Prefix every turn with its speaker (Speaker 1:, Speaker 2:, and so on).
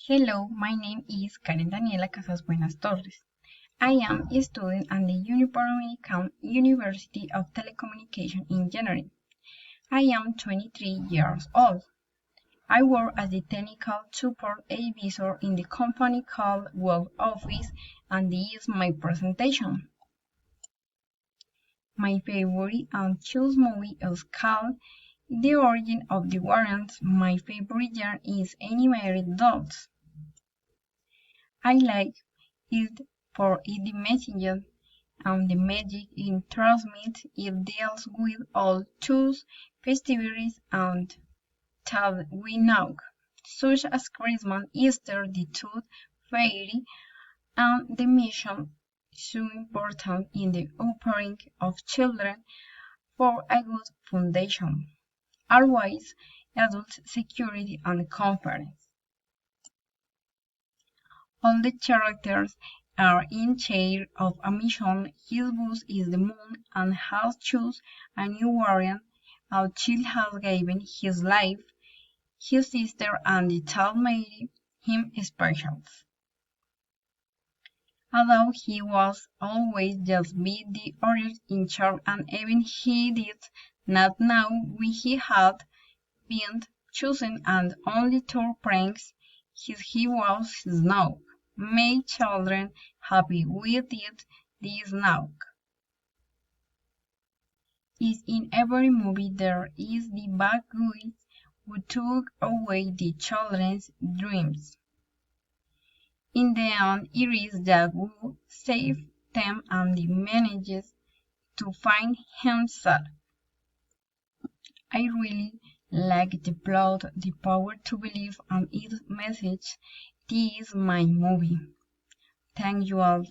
Speaker 1: Hello, my name is Karen Daniela Casas Buenas Torres. I am a student at the Universal University of Telecommunication Engineering. I am 23 years old. I work as the technical support advisor in the company called World Office, and this is my presentation. My favorite and choose movie is called The Origin of the Warriors. My favorite genre is animated dolls. I like it for the message and the magic it transmits. It deals with all those festivities and that we know, such as Christmas, Easter, the Tooth Fairy, and the mission so important in the upbringing of children for a good foundation. Always adult security and conference. All the characters are in charge of a mission. His boss is the moon and has chosen a new warrior. A child has given his life. His sister and the child made him special. Although he was always just be the others in charge, and even he did not know when he had been chosen and only two pranks he was Snow. Make children happy with it this now. Is in every movie there is the bad guy who took away the children's dreams. In the end, it is that who saves them and manages to find himself. I really like the plot, the power to believe, and its message. This is my movie. Thank you all.